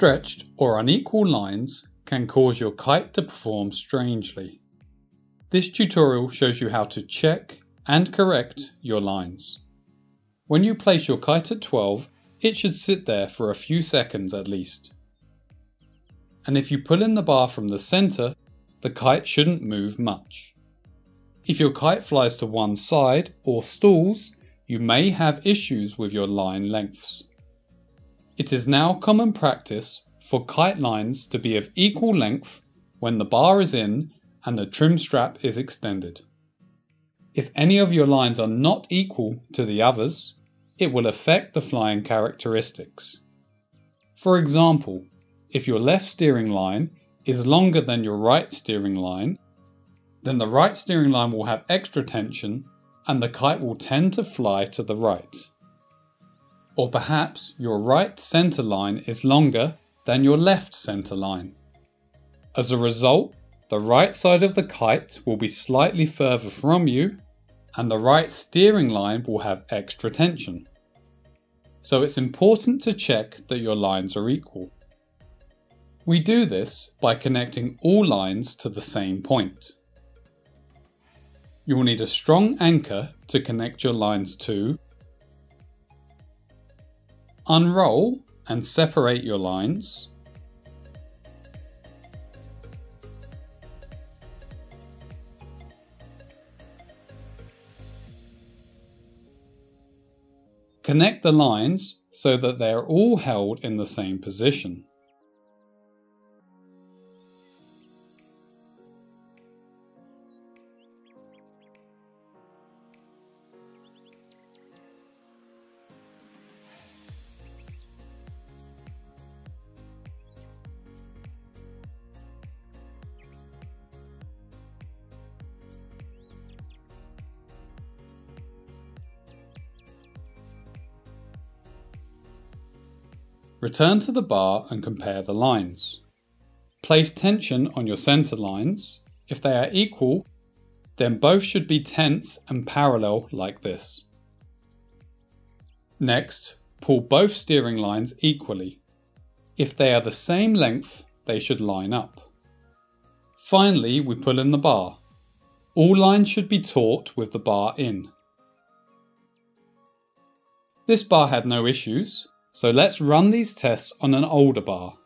Stretched or unequal lines can cause your kite to perform strangely. This tutorial shows you how to check and correct your lines. When you place your kite at 12, it should sit there for a few seconds at least. And if you pull in the bar from the center, the kite shouldn't move much. If your kite flies to one side or stalls, you may have issues with your line lengths. It is now common practice for kite lines to be of equal length when the bar is in and the trim strap is extended. If any of your lines are not equal to the others, it will affect the flying characteristics. For example, if your left steering line is longer than your right steering line, then the right steering line will have extra tension and the kite will tend to fly to the right. Or perhaps your right center line is longer than your left center line. As a result, the right side of the kite will be slightly further from you and the right steering line will have extra tension. So it's important to check that your lines are equal. We do this by connecting all lines to the same point. You will need a strong anchor to connect your lines to. Unroll and separate your lines. Connect the lines so that they are all held in the same position. Return to the bar and compare the lines. Place tension on your center lines. If they are equal, then both should be tense and parallel like this. Next, pull both steering lines equally. If they are the same length, they should line up. Finally, we pull in the bar. All lines should be taut with the bar in. This bar had no issues. So let's run these tests on an older bar.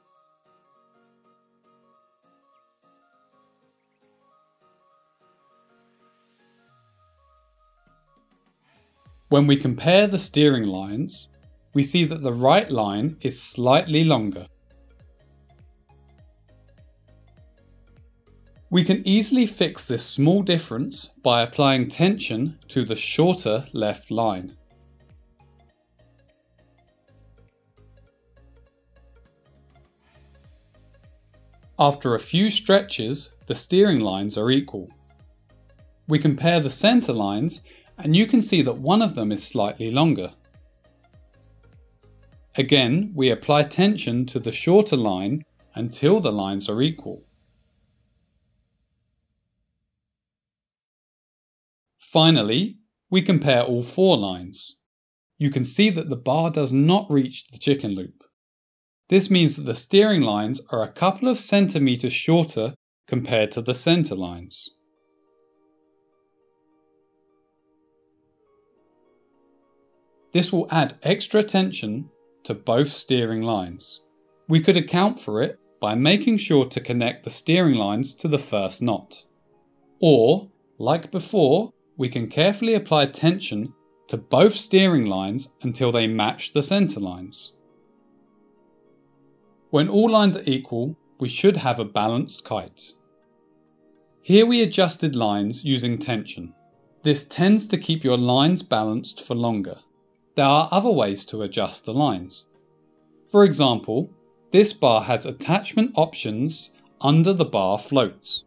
When we compare the steering lines, we see that the right line is slightly longer. We can easily fix this small difference by applying tension to the shorter left line. After a few stretches, the steering lines are equal. We compare the center lines and you can see that one of them is slightly longer. Again, we apply tension to the shorter line until the lines are equal. Finally, we compare all four lines. You can see that the bar does not reach the chicken loop. This means that the steering lines are a couple of centimeters shorter compared to the center lines. This will add extra tension to both steering lines. We could account for it by making sure to connect the steering lines to the first knot. Or, like before, we can carefully apply tension to both steering lines until they match the center lines. When all lines are equal, we should have a balanced kite. Here we adjusted lines using tension. This tends to keep your lines balanced for longer. There are other ways to adjust the lines. For example, this bar has attachment options under the bar floats.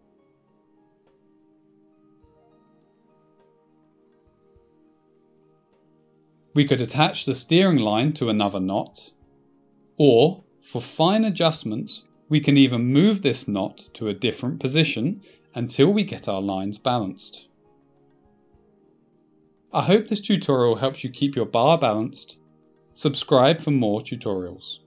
We could attach the steering line to another knot, or for fine adjustments, we can even move this knot to a different position until we get our lines balanced. I hope this tutorial helps you keep your bar balanced. Subscribe for more tutorials.